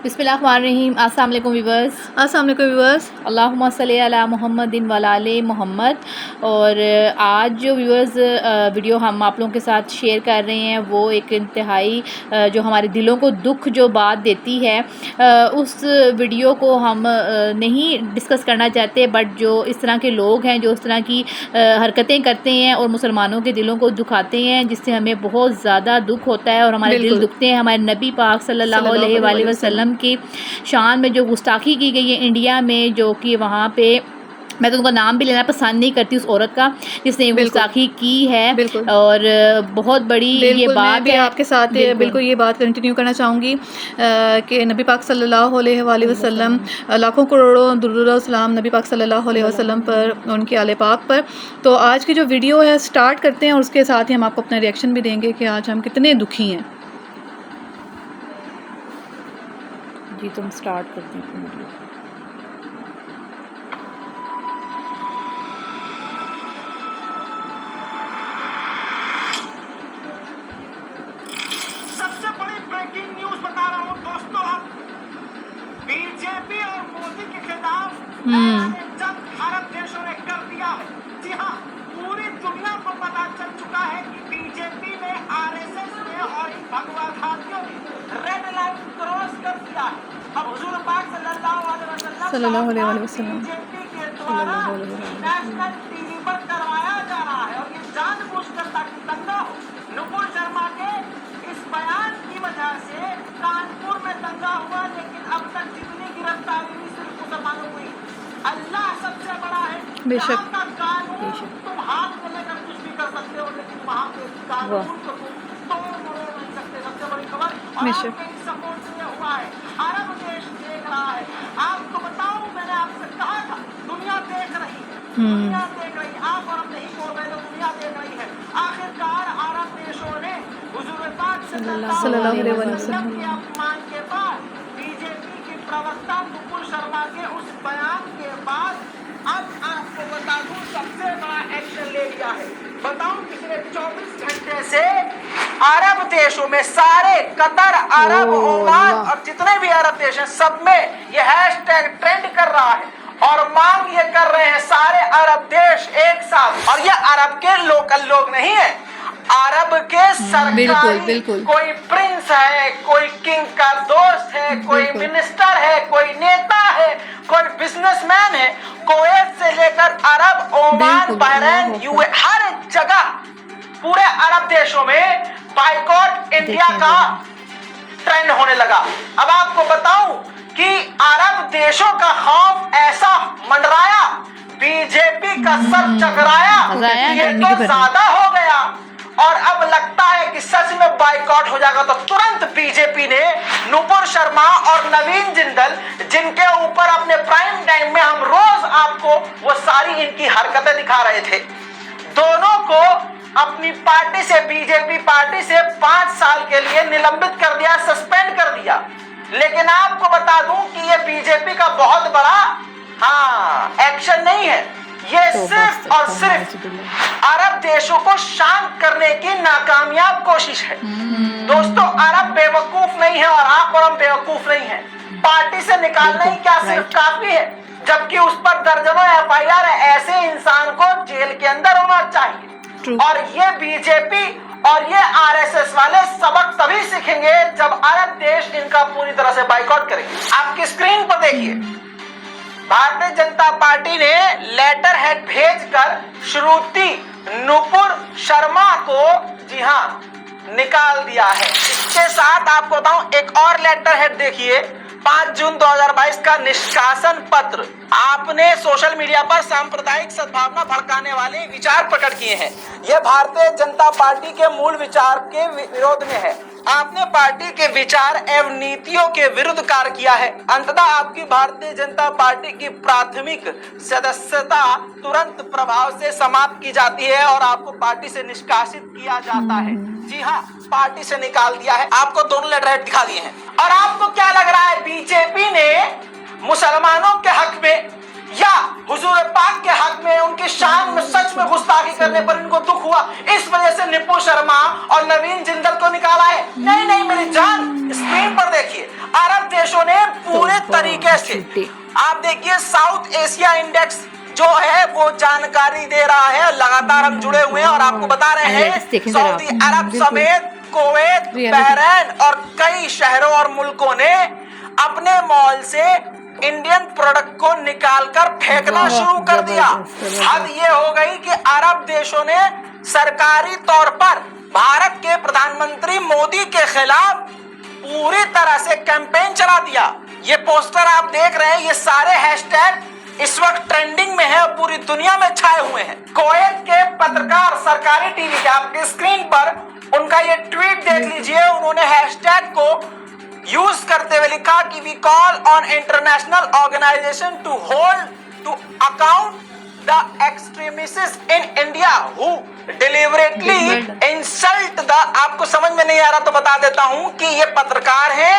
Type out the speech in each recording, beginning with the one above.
बिस्मिल्लाहिर्रहमानिर्रहीम। अस्सलाम वालेकुम व्यूअर्स। अल्लाहुम्मा सल्ली अला मुहम्मदिन व आले मोहम्मद। और आज जो व्यूअर्स वीडियो हम आप लोगों के साथ शेयर कर रहे हैं वो एक इंतहाई जो हमारे दिलों को दुख जो बात देती है, उस वीडियो को हम नहीं डिस्कस करना चाहते, बट जो इस तरह के लोग हैं जो इस तरह की हरकतें करते हैं और मुसलमानों के दिलों को दुखाते हैं, जिससे हमें बहुत ज़्यादा दुख होता है और हमारे दिल दुखते हैं। हमारे नबी पाक सल्लल्लाहु अलैहि वसल्लम की शान में जो गुस्ताखी की गई है इंडिया में, जो कि वहाँ पे मैं तो उनका नाम भी लेना पसंद नहीं करती उस औरत का जिसने गुस्ताखी की है, और बहुत बड़ी ये बात मैं भी है। आपके साथ बिल्कुल ये बात कंटिन्यू करना चाहूँगी कि नबी पाक सल्लल्लाहु अलैहि वसल्लम लाखों करोड़ों दुरूद सलाम नबी पाक सल्लल्लाहु अलैहि वसल्लम पर, उनके आले पाक पर। तो आज की जो वीडियो है स्टार्ट करते हैं और उसके साथ ही हम आपको अपना रिएक्शन भी देंगे कि आज हम कितने दुखी हैं। जी तुम स्टार्ट करती हैं वीडियो। सबसे बड़ी ब्रेकिंग न्यूज बता रहा हूं दोस्तों, अब बीजेपी और मोदी के खिलाफ जब भारत देशों ने कर दिया है। जी हाँ, पूरी दुनिया को पता चल चुका है कि बीजेपी ने, आरएसएस ने और इन भगवाधारियों ने रेड लाइन क्रॉस कर दिया है। अब हुजूर पाक सल्लल्लाहु अलैहि वसल्लम बीजेपी के द्वारा नेशनल टीवी पर करवाया जा रहा है, और ये जानबूझकर ताकि दंगा हो। नुपुर शर्मा के इस बयान की वजह से कानपुर में दंगा हुआ, लेकिन अब तक जितनी गिरफ्तारी हुई सिर्फ मुसलमानों हुई। अल्लाह सबसे बड़ा है। बेशक का कानून तुम हाथ में लेकर कुछ भी कर सकते हो, लेकिन वहाँ पे कानून को तुम तोड़ मरोड़ नहीं सकते। सबसे बड़ी खबर और आपके सपोर्ट से हुआ है। अरब देश देख रहा है। आपको बताऊं, मैंने आपसे कहा था दुनिया देख रही है, दुनिया देख रही है। आप और हम नहीं बोल रहे, तो दुनिया देख रही है। आखिरकार अरब देशों ने हुजूर पाक सल्लल्लाहु अलैहि वसल्लम के अपमान के बाद, बीजेपी की प्रवक्ता नुपुर शर्मा के उस बयान के बाद, अब आपको बता दूं सबसे बड़ा एक्शन ले लिया है। बताऊं, पिछले 24 घंटे से अरब देशों में, सारे कतर, अरब, ओमान और जितने भी अरब देश हैं, सब में ये हैशटैग ट्रेंड कर रहा है और मांग ये कर रहे हैं सारे अरब देश एक साथ। और ये अरब के लोकल लोग नहीं है, अरब के सरकारी, कोई प्रिंस है, कोई किंग का दोस्त है, कोई मिनिस्टर है, कोई नेता है, कोई बिजनेसमैन है, कुवैत से लेकर अरब, ओमान, बहरीन, यूए, हर जगह पूरे अरब देशों में बाइकॉट इंडिया का ट्रेंड होने लगा। अब आपको बताऊं कि अरब देशों का खौफ ऐसा मंडराया, बीजेपी का सर चकराया, ये तो ज्यादा हो गया और अब लगता है कि सच में बाइकॉट हो जाएगा। तो तुरंत बीजेपी ने नुपुर शर्मा और नवीन जिंदल, जिनके ऊपर अपने प्राइम टाइम में हम रोज आपको वो सारी इनकी हरकतें दिखा रहे थे, दोनों को अपनी पार्टी से, बीजेपी पार्टी से 5 साल के लिए निलंबित कर दिया, सस्पेंड कर दिया। लेकिन आपको बता दूं कि ये बीजेपी का बहुत बड़ा एक्शन नहीं है, ये सिर्फ और सिर्फ अरब देशों को शांत करने की नाकामयाब कोशिश है। दोस्तों, अरब बेवकूफ नहीं है और आप और हम बेवकूफ नहीं है। पार्टी से निकालना ही क्या सिर्फ काफी है, जबकि उस पर दर्जनों एफआईआर है। ऐसे इंसान को जेल के अंदर होना चाहिए। और ये बीजेपी और ये आरएसएस वाले सबक तभी सीखेंगे जब अरब देश इनका पूरी तरह से बाइकआउट करेंगे। आपकी स्क्रीन पर देखिए, भारतीय जनता पार्टी ने लेटर हेड भेजकर श्रुति नुपुर शर्मा को, जी हाँ, निकाल दिया है। इसके साथ आपको बताऊं एक और लेटर हेड देखिए, 5 जून 2022 का निष्कासन पत्र। आपने सोशल मीडिया पर सांप्रदायिक सद्भावना भड़काने वाले विचार प्रकट किए हैं। यह भारतीय जनता पार्टी के मूल विचार के विरोध में है। आपने पार्टी के विचार एवं नीतियों के विरुद्ध कार्य किया है। अंततः आपकी भारतीय जनता पार्टी की प्राथमिक सदस्यता तुरंत प्रभाव से समाप्त की जाती है और आपको पार्टी से निष्कासित किया जाता है। जी हाँ, पार्टी से निकाल दिया है। आपको दोनों लेटर दिखा दिए हैं। और आपको क्या लग रहा है, बीजेपी ने मुसलमानों के हक में या हुजूर पाक के हक में, उनकी शान में सच में गुस्ताखी करने पर इनको दुख हुआ, इस वजह से नुपुर शर्मा और नवीन जिंदल को निकाला है? नहीं नहीं मेरी जान, स्क्रीन पर देखिए, अरब देशों ने पूरे तरीके से, आप देखिए साउथ एशिया इंडेक्स जो है वो जानकारी दे रहा है, लगातार हम जुड़े हुए हैं और आपको बता रहे हैं सऊदी अरब समेत कुवैत, बहरीन और कई शहरों और मुल्कों ने अपने मॉल से इंडियन प्रोडक्ट को निकालकर फेंकना शुरू कर दिया। हद ये हो गई कि अरब देशों ने सरकारी तौर पर भारत के प्रधानमंत्री मोदी के खिलाफ पूरी तरह से कैंपेन चला दिया। ये पोस्टर आप देख रहे हैं, ये सारे हैशटैग इस वक्त ट्रेंडिंग में है और पूरी दुनिया में छाए हुए हैं। कुवैत के पत्रकार सरकारी टीवी के आपके स्क्रीन पर उनका ये ट्वीट देख लीजिए, उन्होंने हैशटैग को यूज करते हुए लिखा कि we call on international organisation to hold to account the extremists in India who deliberately insult the, आपको समझ में नहीं आ रहा तो बता देता हूं कि ये पत्रकार हैं,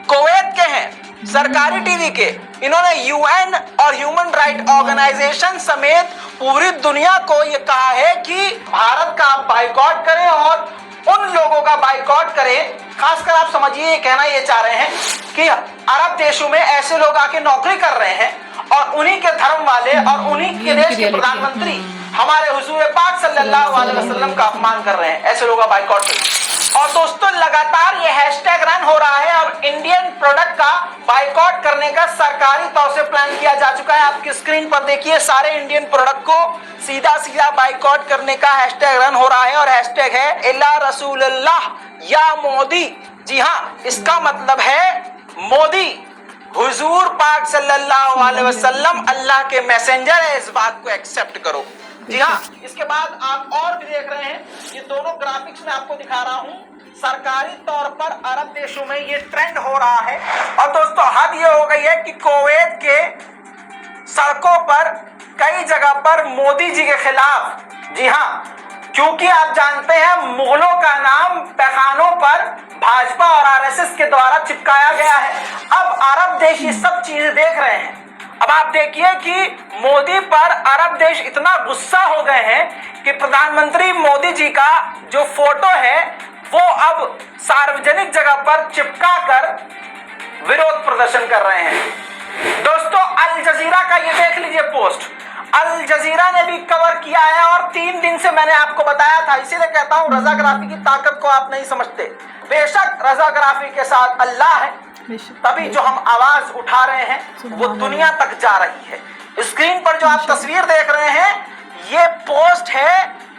कुवैत के हैं, सरकारी टीवी के। इन्होंने यूएन और ह्यूमन राइट ऑर्गेनाइजेशन समेत पूरी दुनिया को ये कहा है कि भारत का बाइकॉट करें और उन लोगों का बाइकॉट करें। खासकर आप समझिए, ये कहना ये चाह रहे हैं कि अरब देशों में ऐसे लोग आके नौकरी कर रहे हैं और उन्हीं के धर्म वाले और उन्हीं के देश के प्रधानमंत्री हमारे हुजूर पाक सल्लल्लाहु अलैहि वसल्लम का अपमान कर रहे हैं, ऐसे लोगों का बाइकॉट करें। और दोस्तों लगातार ये हैशटैग रन हो रहा है और इंडियन प्रोडक्ट का बाइकॉट करने का सरकारी तौर से प्लान किया जा चुका है। आपकी स्क्रीन पर देखिए, सारे इंडियन प्रोडक्ट को सीधा सीधा बाइकॉट करने का हैशटैग रन हो रहा है और हैशटैग है इल्ला रसूलुल्लाह या मोदी। जी हाँ, इसका मतलब है मोदी, हुजूर पाक सल्लल्लाहु अलैहि वसल्लम अल्लाह के मैसेंजर है, इस बात को एक्सेप्ट करो। जी हाँ, इसके बाद आप और भी देख रहे हैं, ये दोनों ग्राफिक्स में आपको दिखा रहा हूं, सरकारी तौर पर अरब देशों में ये ट्रेंड हो रहा है। और दोस्तों हद ये हो गई है कि कुवैत के सड़कों पर कई जगह पर मोदी जी के खिलाफ, जी हाँ, क्योंकि आप जानते हैं मुगलों का नाम पैखानों पर भाजपा और आरएसएस के द्वारा चिपकाया गया है। अब अरब देश ये सब चीजें देख रहे हैं। अब आप देखिए कि मोदी पर अरब देश इतना गुस्सा हो गए हैं कि प्रधानमंत्री मोदी जी का जो फोटो है वो अब सार्वजनिक जगह पर चिपका कर विरोध प्रदर्शन कर रहे हैं। दोस्तों अल जजीरा का ये देख लीजिए पोस्ट, अल जजीरा ने भी कवर किया है और 3 दिन से मैंने आपको बताया था, इसीलिए कहता हूं रजाग्राफी की ताकत को आप नहीं समझते। बेशक रजाग्राफी के साथ अल्लाह है, तभी जो हम आवाज उठा रहे हैं वो दुनिया तक जा रही है। स्क्रीन पर जो आप तस्वीर देख रहे हैं ये पोस्ट है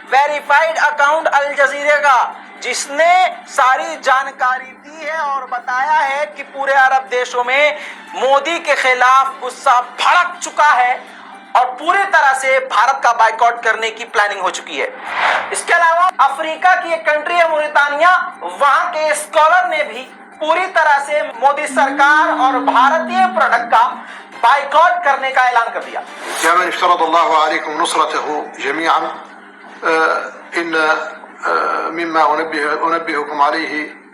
वेरीफाइड अकाउंट अल जजीरे का, जिसने सारी जानकारी दी है और बताया है कि पूरे अरब देशों में मोदी के खिलाफ गुस्सा भड़क चुका है और पूरी तरह से भारत का बाइकॉट करने की प्लानिंग हो चुकी है। इसके अलावा अफ्रीका की एक कंट्री है मोरितानिया, वहां के स्कॉलर ने भी पूरी तरह से मोदी सरकार और भारतीय प्रोडक्ट का बाइकॉट करने का ऐलान कर दिया। या मन इफ्तरदल्लाहु अलैकुम नुसरतहु जमीअन इन मिम्मा उनब्बिहुकुम अलैहि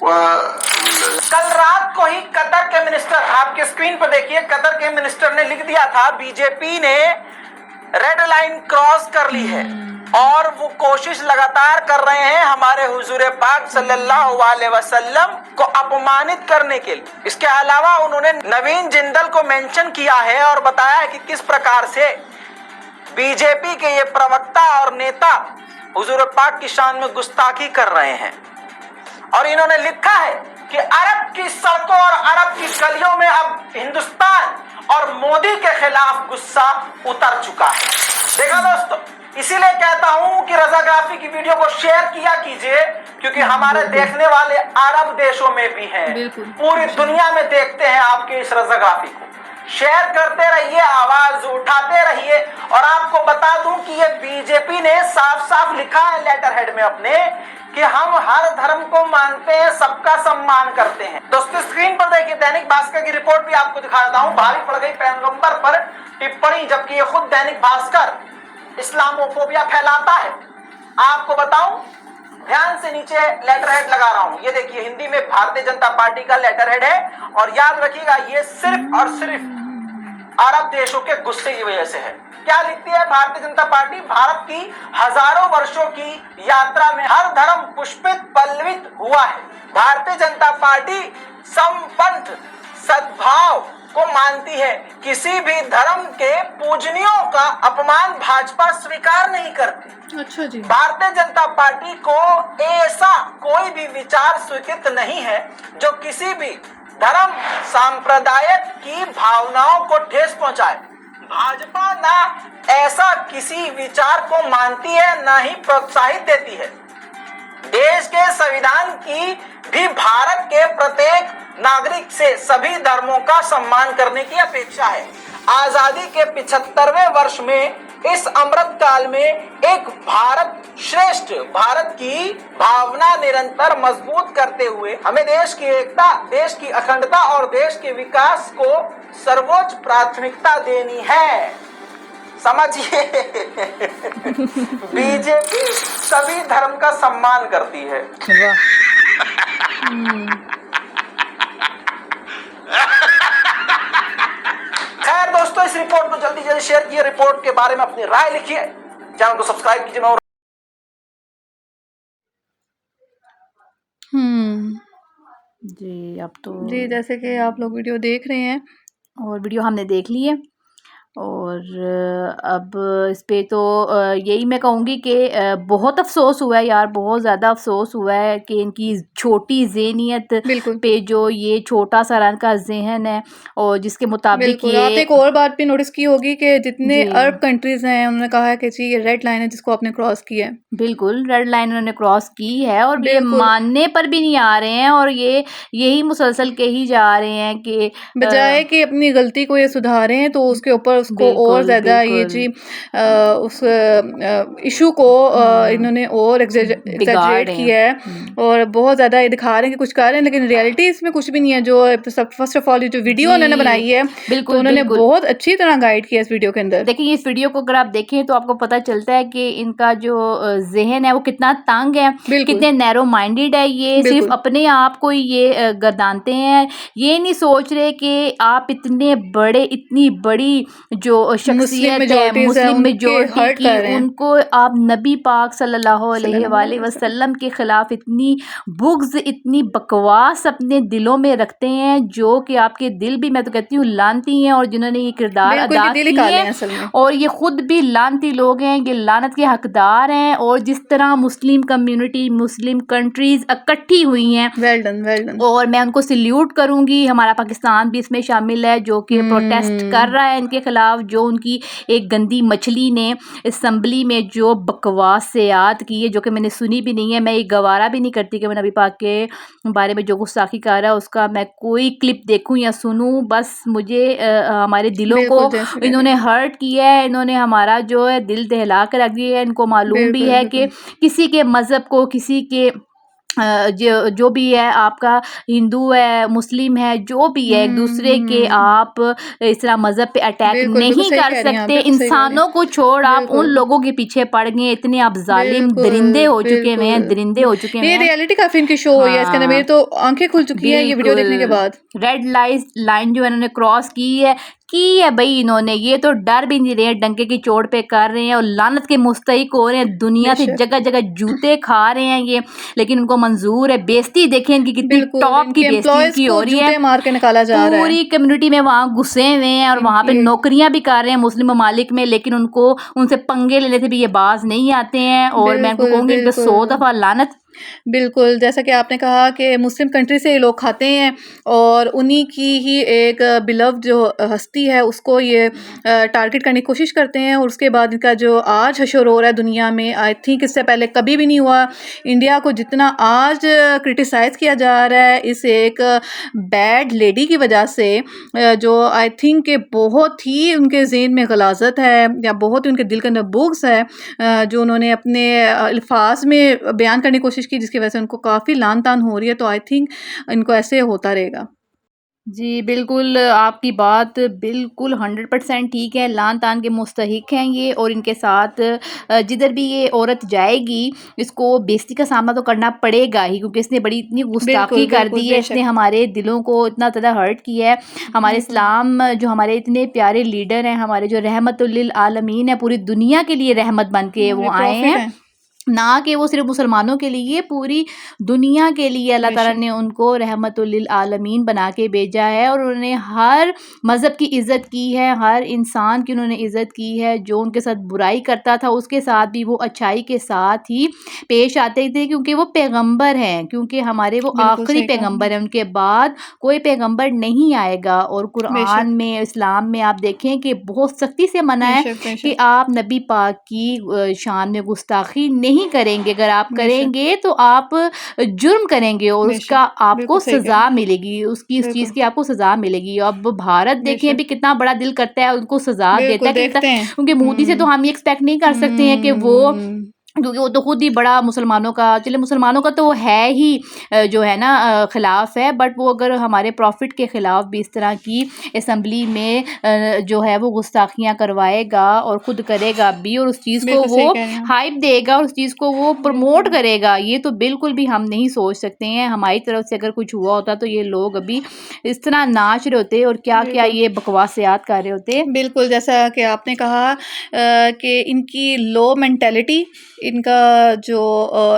कल रात को ही कतर के मिनिस्टर, आपके स्क्रीन पर देखिए, कतर के मिनिस्टर ने लिख दिया था बीजेपी ने रेड लाइन क्रॉस कर ली है और वो कोशिश लगातार कर रहे हैं हमारे हुजूर पाक सल्लल्लाहु अलैहि वसल्लम को अपमानित करने के लिए। इसके अलावा उन्होंने नवीन जिंदल को मेंशन किया है और बताया है कि किस प्रकार से बीजेपी के ये प्रवक्ता और नेता हुजूर पाक की शान में गुस्ताखी कर रहे हैं। और इन्होंने लिखा है कि अरब की सड़कों और अरब की गलियों में अब हिंदुस्तान और मोदी के खिलाफ गुस्सा उतर चुका है। देखा दोस्तों, इसीलिए कहता हूं कि रजाग्राफी की वीडियो को शेयर किया कीजिए, क्योंकि हमारे देखने वाले अरब देशों में भी हैं, पूरी दुनिया में देखते हैं आपके इस रजाग्राफी को। शेयर करते रहिए, आवाज उठाते रहिए। और आपको बता दूं कि ये बीजेपी ने साफ साफ लिखा है लेटर हेड में अपने कि हम हर धर्म को मानते हैं, सबका सम्मान करते हैं। दोस्तों स्क्रीन पर देखिए, दैनिक भास्कर की रिपोर्ट भी आपको दिखा देता हूं, भारी पड़ गई पैगंबर पर टिप्पणी, जबकि ये खुद दैनिक भास्कर इस्लामोफोबिया फैलाता है। आपको बताऊं ध्यान से नीचे लेटर हेड लगा रहा हूं, ये देखिए हिंदी में भारतीय जनता पार्टी का लेटर हेड है और याद रखिएगा ये सिर्फ और सिर्फ अरब देशों के गुस्से की वजह से है। क्या लिखती है भारतीय जनता पार्टी? भारत की हजारों वर्षों की यात्रा में हर धर्म पुष्पित पल्लवित हुआ है। भारतीय जनता पार्टी संपन्थ सद्भाव को मानती है, किसी भी धर्म के पूजनियों का अपमान भाजपा स्वीकार नहीं करती। अच्छा जी। भारतीय जनता पार्टी को ऐसा कोई भी विचार स्वीकृत नहीं है जो किसी भी धर्म सांप्रदायिक की भावनाओं को ठेस पहुंचाए। भाजपा ना ऐसा किसी विचार को मानती है ना ही प्रोत्साहित देती है। देश के संविधान की भी भारत के प्रत्येक नागरिक से सभी धर्मों का सम्मान करने की अपेक्षा है। आजादी के 75वें वर्ष में इस अमृत काल में एक भारत श्रेष्ठ भारत की भावना निरंतर मजबूत करते हुए हमें देश की एकता, देश की अखंडता और देश के विकास को सर्वोच्च प्राथमिकता देनी है। समझिए बीजेपी सभी धर्म का सम्मान करती है। खैर दोस्तों, इस रिपोर्ट को जल्दी जल्दी शेयर कीजिए, रिपोर्ट के बारे में अपनी राय लिखिए, चैनल को सब्सक्राइब कीजिए। जी अब तो जी, जैसे कि आप लोग वीडियो देख रहे हैं और वीडियो हमने देख ली है और अब इस पे तो यही मैं कहूँगी कि बहुत अफसोस हुआ है यार, बहुत ज़्यादा अफसोस हुआ है कि इनकी छोटी ज़हनियत बिल्कुल पे जो ये छोटा सा रन का जहन है और जिसके मुताबिक बिल्कुल। आप ये एक और बात भी नोटिस की होगी कि जितने जी। अरब कंट्रीज हैं उन्होंने कहा है कि जी ये रेड लाइन है जिसको आपने क्रॉस किया है। बिल्कुल रेड लाइन उन्होंने क्रॉस की है और ये बिल्कुल। मानने पर भी नहीं आ रहे हैं और ये यही मुसलसल के ही जा रहे हैं कि बजाय कि अपनी गलती को ये सुधारें तो उसके ऊपर उसको बिल्कुल, और ज़्यादा ये बिल्कुल। जी उस इशू को इन्होंने और एग्जैजरेट बिगाड़ रहे किया है और बहुत ज़्यादा ये दिखा रहे हैं कि कुछ कर रहे हैं, लेकिन रियलिटी इसमें कुछ भी नहीं है। जो फर्स्ट ऑफ ऑल ये जो वीडियो उन्होंने बनाई है बिल्कुल, तो उन्होंने बिल्कुल। बहुत अच्छी तरह गाइड किया इस वीडियो के अंदर। देखिए इस वीडियो को अगर आप देखें तो आपको पता चलता है कि इनका जो जहन है वो कितना तंग है, बिल्कुल। कितने नैरो माइंडेड है। ये बिल्कुल। सिर्फ अपने आप को ही ये गर्दानते हैं, ये नहीं सोच रहे कि आप इतने बड़े इतनी बड़ी जो शख्सियत है majorities हैं, मुस्लिम उनके मेजॉरिटी hurt की, कर रहे हैं। उनको आप नबी पाक सल्लल्लाहु अलैहि वसल्लम के खिलाफ इतनी बुग्ज इतनी बकवास अपने दिलों में रखते हैं जो कि आपके दिल भी मैं तो कहती हूँ लानती हैं और जिन्होंने ये किरदार बिल्कुल, अदा ये दिल ही किए काले हैं हैं असल में। और ये खुद भी लानती लोग हैं, ये लानत के हकदार हैं। और जिस तरह मुस्लिम कम्युनिटी मुस्लिम कंट्रीज इकट्ठी हुई हैं वेल डन, वेल डन। और मैं उनको सल्यूट करूंगी। हमारा पाकिस्तान भी इसमें शामिल है जो कि प्रोटेस्ट कर रहा है इनके खिलाफ। जो उनकी एक गंदी मछली ने असम्बली में जो बकवास सियात की है जो कि मैंने सुनी भी नहीं है, मैं ये गवारा भी नहीं करती कि मैं नबी पाक के बारे में जो गुस्ताखी कर रहा है उसका मैं कोई क्लिप देखूं या सुनूं। बस मुझे हमारे दिलों को इन्होंने हर्ट किया है, इन्होंने हमारा जो है दिल दहला कर रख दिया है। इनको मालूम भी है कि किसी के मज़हब को किसी के जो भी है आपका हिंदू है मुस्लिम है जो भी है एक दूसरे के आप इस तरह मज़हब पे अटैक नहीं कर सकते। इंसानों को छोड़ आप उन लोगों के पीछे पड़ गए, इतने आप जालिम दरिंदे हो चुके हैं, दरिंदे हो चुके हैं। ये रियलिटी काफी इनकी शो हुई है, इसके अंदर मेरी तो आंखें खुल चुकी हैं ये वीडियो देखने के बाद। रेड लाइन जो इन्होंने क्रॉस की है भाई इन्होंने, ये तो डर भी नहीं रहे, डंके की चोट पे कर रहे हैं और लानत के मुस्तहिक हो रहे हैं, दुनिया से जगह जगह जूते खा रहे हैं ये, लेकिन उनको मंजूर है। बेइज्जती देखिए इनकी कितनी टॉप की बेइज्जती हो रही है, मार के निकाला जा रहा है। पूरी कम्युनिटी में वहाँ घुसे हुए हैं और वहाँ पे नौकरियां भी कर रहे हैं मुस्लिम ममालिक में, लेकिन उनको उनसे पंगे लेने से भी ये बाज नहीं आते हैं। और मैं उनको कहूँगी इन पर 100 दफ़ा लानत। बिल्कुल, जैसा कि आपने कहा कि मुस्लिम कंट्री से ये लोग खाते हैं और उन्हीं की ही एक बिलव्ड जो हस्ती है उसको ये टारगेट करने की कोशिश करते हैं। और उसके बाद इनका जो आज हशर हो रहा है दुनिया में, आई थिंक इससे पहले कभी भी नहीं हुआ। इंडिया को जितना आज क्रिटिसाइज़ किया जा रहा है इस एक बैड लेडी की वजह से, जो आई थिंक कि बहुत ही उनके ज़हन में गलाज़त है या बहुत ही उनके दिल के अंदर बुग्ज़ है, जो उन्होंने अपने अल्फाज में बयान करने की कोशिश की, जिसकी वजह से उनको काफ़ी लान तान हो रही है। तो आई थिंक इनको ऐसे होता रहेगा। जी, बिल्कुल आपकी बात बिल्कुल 100% ठीक है, लान-तान के मुस्तहिक हैं ये और इनके साथ जिधर भी ये औरत जाएगी, इसको बेइज़्ज़ती का सामना तो करना पड़ेगा ही क्योंकि इसने बड़ी इतनी गुस्ताखी बिल्कुल, कर बिल्कुल, दी है, इसने बेशक। हमारे दिलों को इतना ज़्यादा हर्ट किया है। हमारे बिल्कुल, इस्लाम जो हमारे इतने प्यारे लीडर हैं, हमारे जो रहमतुल लिल आलमीन है, पूरी दुनिया के लिए रहमत बन के वो हमारे आए प्रॉफ़िट हैं। हैं, ना कि वो सिर्फ़ मुसलमानों के लिए, पूरी दुनिया के लिए अल्लाह ताला बेशक, ने उनको रहमतुल लिल आलमीन बना के भेजा है और उन्होंने हर मज़हब की इज़्ज़त की है, हर इंसान की उन्होंने इज़्ज़त की है। जो उनके साथ बुराई करता था, उसके साथ भी वो अच्छाई के साथ ही पेश आते थे क्योंकि वो पैगंबर हैं, क्योंकि हमारे वो बिल्कुल आखिरी सही कहा आपने। पैगंबर हैं, उनके बाद कोई पैगंबर नहीं आएगा और कुरान बेशक, में, इस्लाम में आप देखें कि बहुत सख्ती से मना है बेशक, कि बेशक, आप नबी पाक की शान में गुस्ताखी नहीं करेंगे। अगर आप बेशक, करेंगे तो आप जुर्म करेंगे और उसका बेशक, आपको बिल्कुल सही कह रहे सज़ा हैं, मिलेगी, उसकी उस चीज़ बिल्कुल, की आपको सज़ा मिलेगी। अब भारत देखें बेशक, अभी कितना बड़ा दिल करता है उनको सज़ा देता बिल्कुल है कि देता देखते हैं। है क्योंकि मोदी से तो हम ये एक्सपेक्ट नहीं कर सकते हैं कि वो हुँ, क्योंकि वो तो खुद ही बड़ा मुसलमानों का चलिए मुसलमानों का तो है ही जो है ना ख़िलाफ़ है बट वो अगर हमारे प्रॉफ़िट के ख़िलाफ़ भी इस तरह की असेंबली में जो है वो गुस्ताखियाँ करवाएगा और ख़ुद करेगा भी और उस चीज़ को बिल्कुल वो सही कह रहे हैं आप। हाइप देगा और उस चीज़ को वो प्रमोट बिल्कुल, करेगा। ये तो बिल्कुल भी हम नहीं सोच सकते हैं। हमारी तरफ से अगर कुछ हुआ होता तो ये लोग अभी इस तरह नाच रहे होते और क्या-क्या बिल्कुल। ये बकवासियात कर रहे होते। बिल्कुल, जैसा कि आपने कहा कि इनकी लो मेंटालिटी, इनका जो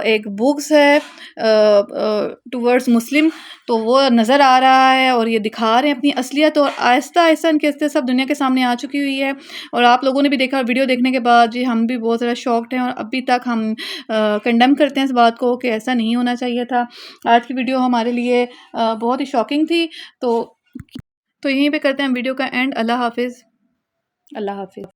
एक बुग़्ज़ है टुवर्ड्स मुस्लिम, तो वो नज़र आ रहा है और ये दिखा रहे हैं अपनी असलियत और आहिस्ता-आहिस्ता इनकी असलियत सब दुनिया के सामने आ चुकी हुई है। और आप लोगों ने भी देखा वीडियो देखने के बाद जी हम भी बहुत ज़्यादा शॉक्ड हैं और अभी तक हम कंडेम करते हैं इस बात को कि ऐसा नहीं होना चाहिए था। आज की वीडियो हमारे लिए बहुत ही शॉकिंग थी। तो यहीं पे करते हैं वीडियो का एंड। अल्लाह हाफ़िज़। अल्लाह हाफ़िज़।